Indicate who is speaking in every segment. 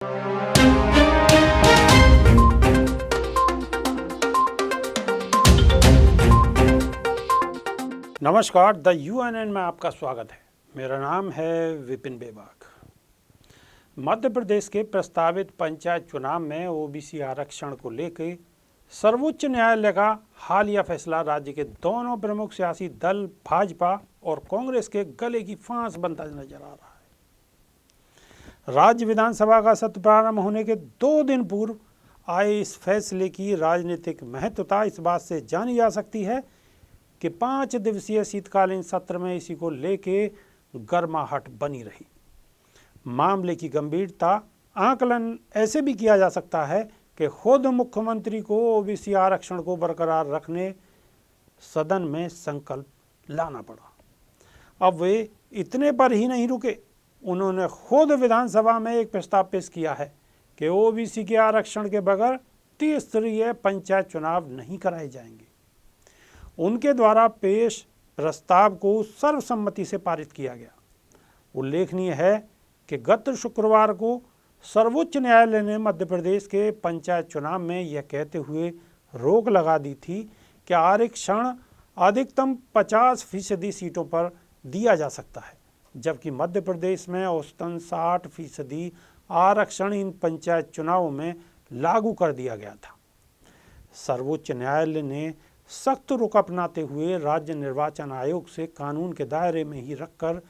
Speaker 1: नमस्कार, the UNN में आपका स्वागत है। मेरा नाम है विपिन बेबाक। मध्य प्रदेश के प्रस्तावित पंचायत चुनाव में ओबीसी आरक्षण को लेकर सर्वोच्च न्यायालय का हालिया फैसला राज्य के दोनों प्रमुख सियासी दल भाजपा और कांग्रेस के गले की फांस बनता नजर आ रहा है। राज्य विधानसभा का सत्र प्रारंभ होने के 2 दिन पूर्व आए इस फैसले की राजनीतिक महत्वता इस बात से जानी जा सकती है कि 5 दिवसीय शीतकालीन सत्र में इसी को लेके गर्माहट बनी रही। मामले की गंभीरता आकलन ऐसे भी किया जा सकता है कि खुद मुख्यमंत्री को ओबीसी आरक्षण को बरकरार रखने सदन में संकल्प लाना पड़ा। अब वे इतने पर ही नहीं रुके, उन्होंने खुद विधानसभा में एक प्रस्ताव पेश किया है कि ओबीसी के आरक्षण के बगैर त्रिस्तरीय पंचायत चुनाव नहीं कराए जाएंगे। उनके द्वारा पेश प्रस्ताव को सर्वसम्मति से पारित किया गया। उल्लेखनीय है कि गत शुक्रवार को सर्वोच्च न्यायालय ने मध्य प्रदेश के पंचायत चुनाव में यह कहते हुए रोक लगा दी थी कि आरक्षण अधिकतम 50% सीटों पर दिया जा सकता है, जबकि मध्य प्रदेश में औसतन 60% आरक्षण इन पंचायत चुनावों में लागू कर दिया गया था। सर्वोच्च न्यायालय ने सख्त रुख अपनाते हुए राज्य निर्वाचन आयोग से कानून के दायरे में ही रखकर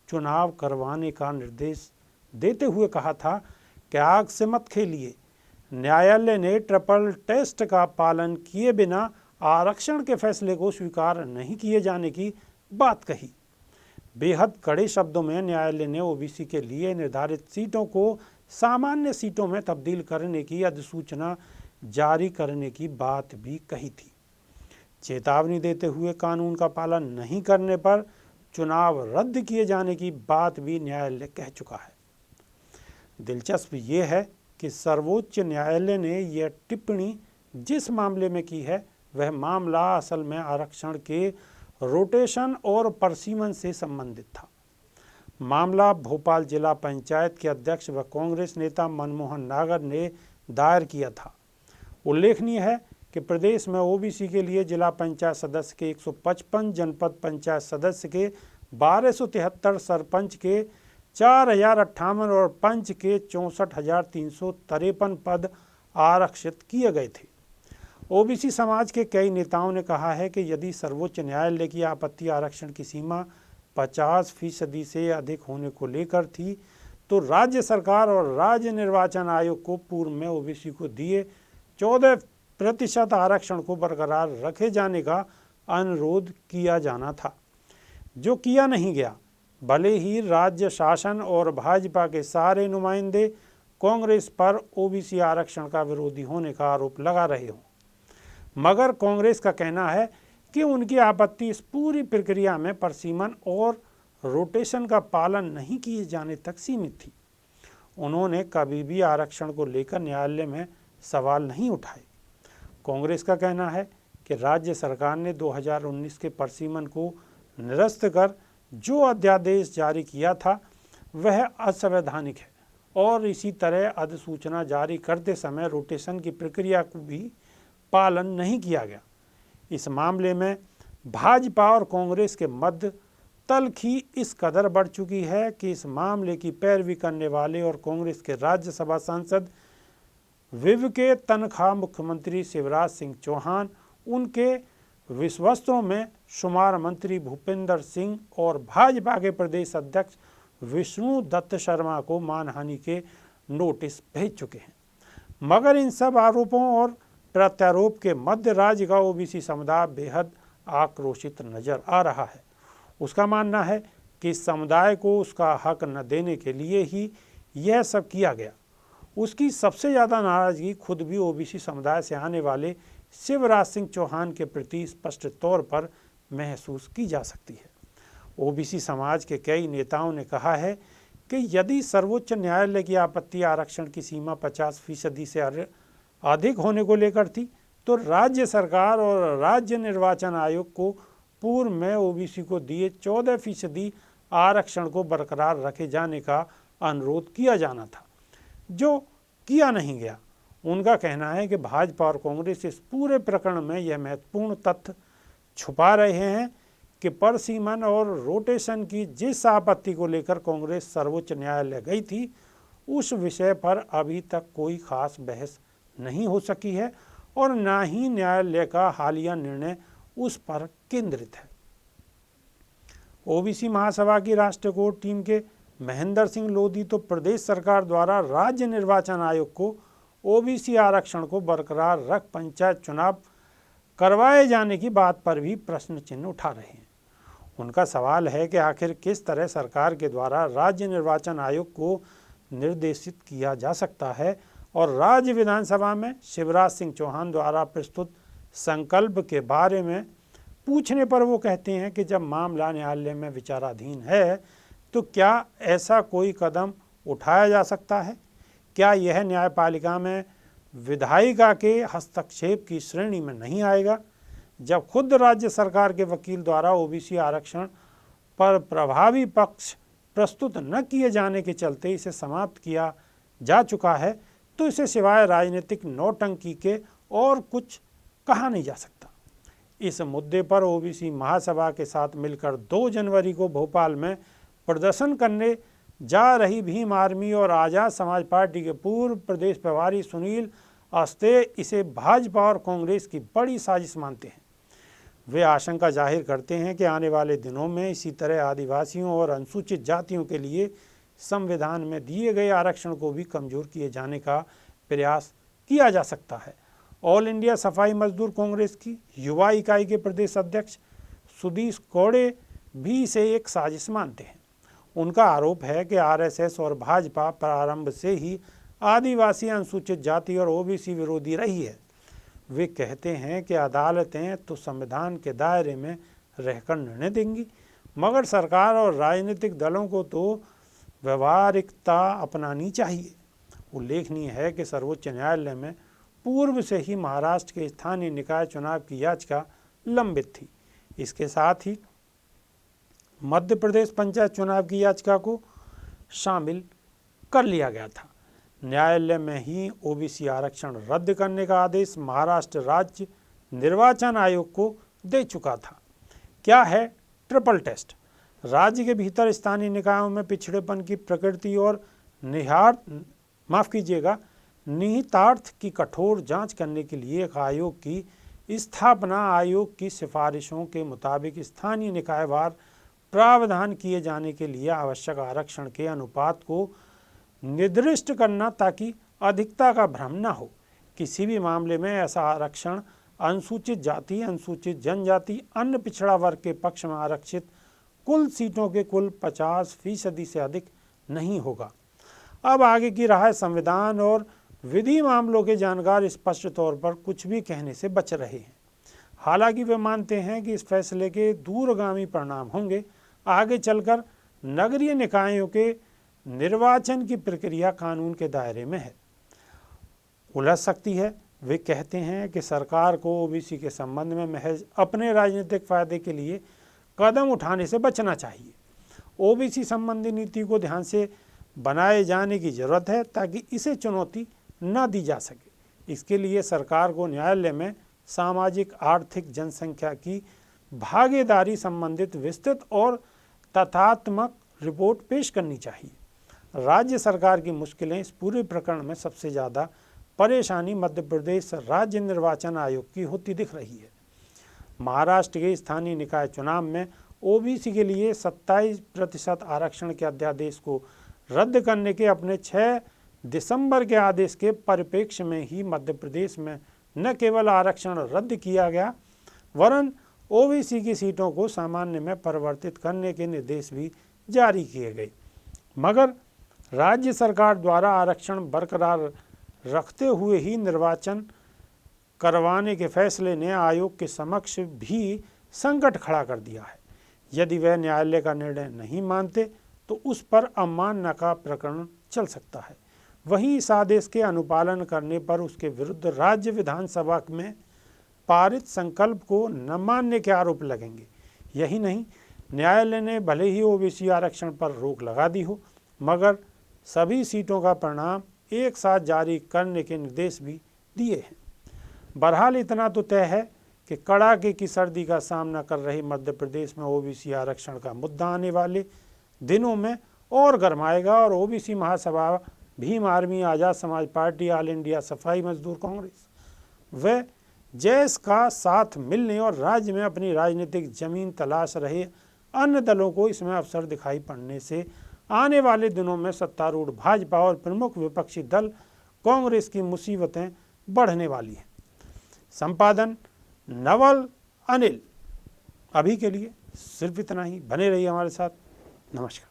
Speaker 1: चुनाव करवाने का निर्देश देते हुए कहा था कि आग से मत खेलिए। न्यायालय ने ट्रिपल टेस्ट का पालन किए बिना आरक्षण के फैसले को स्वीकार नहीं किए जाने की बात कही। बेहद कड़े शब्दों में न्यायालय ने ओबीसी के लिए निर्धारित सीटों को सामान्य सीटों में तब्दील करने की अधिसूचना जारी करने की बात भी कही थी। चेतावनी देते हुए कानून का पालन नहीं करने पर चुनाव रद्द किए जाने की बात भी न्यायालय कह चुका है। दिलचस्प ये है कि सर्वोच्च न्यायालय ने यह टिप्पणी जिस मामले में की है वह मामला असल में आरक्षण के रोटेशन और परसीमन से संबंधित था। मामला भोपाल जिला पंचायत के अध्यक्ष व कांग्रेस नेता मनमोहन नागर ने दायर किया था। उल्लेखनीय है कि प्रदेश में ओबीसी के लिए जिला पंचायत सदस्य के 155, जनपद पंचायत सदस्य के 1273, सरपंच के 4058 और पंच के 64,353 पद आरक्षित किए गए थे। ओबीसी समाज के कई नेताओं ने कहा है कि यदि सर्वोच्च न्यायालय की आपत्ति आरक्षण की सीमा 50% से अधिक होने को लेकर थी, तो राज्य सरकार और राज्य निर्वाचन आयोग को पूर्व में ओबीसी को दिए 14% आरक्षण को बरकरार रखे जाने का अनुरोध किया जाना था, जो किया नहीं गया। भले ही राज्य शासन और भाजपा के सारे नुमाइंदे कांग्रेस पर ओबीसी आरक्षण का विरोधी होने का आरोप लगा रहे हों, मगर कांग्रेस का कहना है कि उनकी आपत्ति इस पूरी प्रक्रिया में परसीमन और रोटेशन का पालन नहीं किए जाने तक सीमित थी। उन्होंने कभी भी आरक्षण को लेकर न्यायालय में सवाल नहीं उठाए। कांग्रेस का कहना है कि राज्य सरकार ने 2019 के परसीमन को निरस्त कर जो अध्यादेश जारी किया था वह असंवैधानिक है और इसी तरह अधिसूचना जारी करते समय रोटेशन की प्रक्रिया को भी पालन नहीं किया गया। इस मामले में भाजपा और कांग्रेस के मध्य तल्खी इस कदर बढ़ चुकी है कि इस मामले की पैरवी करने वाले और कांग्रेस के राज्यसभा सांसद विव के तनख्वाह मुख्यमंत्री शिवराज सिंह चौहान, उनके विश्वस्तों में शुमार मंत्री भूपेंद्र सिंह और भाजपा के प्रदेश अध्यक्ष विष्णु दत्त शर्मा को मानहानि के नोटिस भेज चुके हैं। मगर इन सब आरोपों और प्रत्यारोप के मध्य राज्य का ओबीसी समुदाय बेहद आक्रोशित नजर आ रहा है। उसका मानना है कि इस समुदाय को उसका हक न देने के लिए ही यह सब किया गया। उसकी सबसे ज़्यादा नाराज़गी खुद भी ओबीसी समुदाय से आने वाले शिवराज सिंह चौहान के प्रति स्पष्ट तौर पर महसूस की जा सकती है। ओबीसी समाज के कई नेताओं ने कहा है कि यदि सर्वोच्च न्यायालय की आपत्ति आरक्षण की सीमा 50% से अधिक होने को लेकर थी, तो राज्य सरकार और राज्य निर्वाचन आयोग को पूर्व में ओबीसी को दिए 14% आरक्षण को बरकरार रखे जाने का अनुरोध किया जाना था, जो किया नहीं गया। उनका कहना है कि भाजपा और कांग्रेस इस पूरे प्रकरण में यह महत्वपूर्ण तथ्य छुपा रहे हैं कि परसीमन और रोटेशन की जिस आपत्ति को लेकर कांग्रेस सर्वोच्च न्यायालय गई थी, उस विषय पर अभी तक कोई खास बहस नहीं हो सकी है और न ही न्यायालय का हालिया निर्णय उस पर केंद्रित है। ओबीसी महासभा की राष्ट्रीय कोर टीम के महेंद्र सिंह लोधी तो प्रदेश सरकार द्वारा राज्य निर्वाचन आयोग को ओबीसी आरक्षण को बरकरार रख पंचायत चुनाव करवाए जाने की बात पर भी प्रश्न चिन्ह उठा रहे हैं। उनका सवाल है कि आखिर किस तरह सरकार के द्वारा राज्य निर्वाचन आयोग को निर्देशित किया जा सकता है और राज्य विधानसभा में शिवराज सिंह चौहान द्वारा प्रस्तुत संकल्प के बारे में पूछने पर वो कहते हैं कि जब मामला न्यायालय में विचाराधीन है तो क्या ऐसा कोई कदम उठाया जा सकता है? क्या यह न्यायपालिका में विधायिका के हस्तक्षेप की श्रेणी में नहीं आएगा? जब खुद राज्य सरकार के वकील द्वारा ओबीसी आरक्षण पर प्रभावी पक्ष प्रस्तुत न किए जाने के चलते इसे समाप्त किया जा चुका है, तो इसे सिवाय राजनीतिक नौटंकी के और कुछ कहा नहीं जा सकता। इस मुद्दे पर ओबीसी महासभा के साथ मिलकर 2 जनवरी को भोपाल में प्रदर्शन करने जा रही भीम आर्मी और आज़ाद समाज पार्टी के पूर्व प्रदेश प्रभारी सुनील अस्ते इसे भाजपा और कांग्रेस की बड़ी साजिश मानते हैं। वे आशंका जाहिर करते हैं कि आने वाले दिनों में इसी तरह आदिवासियों और अनुसूचित जातियों के लिए संविधान में दिए गए आरक्षण को भी कमजोर किए जाने का प्रयास किया जा सकता है। ऑल इंडिया सफाई मजदूर कांग्रेस की युवा इकाई के प्रदेश अध्यक्ष सुधीश कौड़े भी इसे एक साजिश मानते हैं। उनका आरोप है कि आरएसएस और भाजपा प्रारंभ से ही आदिवासी, अनुसूचित जाति और ओबीसी विरोधी रही है। वे कहते हैं कि अदालतें तो संविधान के दायरे में रहकर निर्णय देंगी, मगर सरकार और राजनीतिक दलों को तो व्यवहारिकता अपनानी चाहिए। उल्लेखनीय है कि सर्वोच्च न्यायालय में पूर्व से ही महाराष्ट्र के स्थानीय निकाय चुनाव की याचिका लंबित थी। इसके साथ ही मध्य प्रदेश पंचायत चुनाव की याचिका को शामिल कर लिया गया था। न्यायालय में ही ओबीसी आरक्षण रद्द करने का आदेश महाराष्ट्र राज्य निर्वाचन आयोग को दे चुका था। क्या है ट्रिपल टेस्ट? राज्य के भीतर स्थानीय निकायों में पिछड़ेपन की प्रकृति और निहितार्थ की कठोर जांच करने के लिए एक आयोग की स्थापना, आयोग की सिफारिशों के मुताबिक स्थानीय निकायवार प्रावधान किए जाने के लिए आवश्यक आरक्षण के अनुपात को निर्दिष्ट करना ताकि अधिकता का भ्रम न हो। किसी भी मामले में ऐसा आरक्षण अनुसूचित जाति, अनुसूचित जनजाति, अन्य पिछड़ा वर्ग के पक्ष में आरक्षित कुल सीटों के कुल 50% से अधिक नहीं होगा। अब आगे की राह संविधान और विधि मामलों के जानकार स्पष्ट तौर पर कुछ भी कहने से बच रहे हैं। हालांकि वे मानते हैं कि इस फैसले के दूरगामी परिणाम होंगे। आगे चलकर नगरीय निकायों के निर्वाचन की प्रक्रिया कानून के दायरे में है, उलझ सकती है। वे कहते हैं कि सरकार को ओबीसी के संबंध में महज अपने राजनीतिक फायदे के लिए कदम उठाने से बचना चाहिए। ओबीसी संबंधी नीति को ध्यान से बनाए जाने की जरूरत है ताकि इसे चुनौती न दी जा सके। इसके लिए सरकार को न्यायालय में सामाजिक, आर्थिक, जनसंख्या की भागीदारी संबंधित विस्तृत और तथ्यात्मक रिपोर्ट पेश करनी चाहिए। राज्य सरकार की मुश्किलें इस पूरे प्रकरण में सबसे ज़्यादा परेशानी मध्य प्रदेश राज्य निर्वाचन आयोग की होती दिख रही है। महाराष्ट्र के स्थानीय निकाय चुनाव में ओबीसी के लिए 27% आरक्षण के अध्यादेश को रद्द करने के अपने 6 दिसंबर के आदेश के परिप्रेक्ष्य में ही मध्य प्रदेश में न केवल आरक्षण रद्द किया गया वरन ओबीसी की सीटों को सामान्य में परिवर्तित करने के निर्देश भी जारी किए गए। मगर राज्य सरकार द्वारा आरक्षण बरकरार रखते हुए ही निर्वाचन करवाने के फैसले ने आयोग के समक्ष भी संकट खड़ा कर दिया है। यदि वह न्यायालय का निर्णय नहीं मानते तो उस पर अवमानना का प्रकरण चल सकता है। वहीं इस आदेश के अनुपालन करने पर उसके विरुद्ध राज्य विधानसभा में पारित संकल्प को न मानने के आरोप लगेंगे। यही नहीं, न्यायालय ने भले ही ओबीसी आरक्षण पर रोक लगा दी हो, मगर सभी सीटों का परिणाम एक साथ जारी करने के निर्देश भी दिए हैं। बहरहाल इतना तो तय है कि कड़ाके की सर्दी का सामना कर रही मध्य प्रदेश में ओबीसी आरक्षण का मुद्दा आने वाले दिनों में और गरमाएगा और ओबीसी महासभा, भीम आर्मी, आज़ाद समाज पार्टी, ऑल इंडिया सफाई मजदूर कांग्रेस व जैस का साथ मिलने और राज्य में अपनी राजनीतिक जमीन तलाश रहे अन्य दलों को इसमें अवसर दिखाई पड़ने से आने वाले दिनों में सत्तारूढ़ भाजपा और प्रमुख विपक्षी दल कांग्रेस की मुसीबतें बढ़ने वाली हैं। संपादन नवल अनिल। अभी के लिए सिर्फ इतना ही। बने रहिए हमारे साथ। नमस्कार।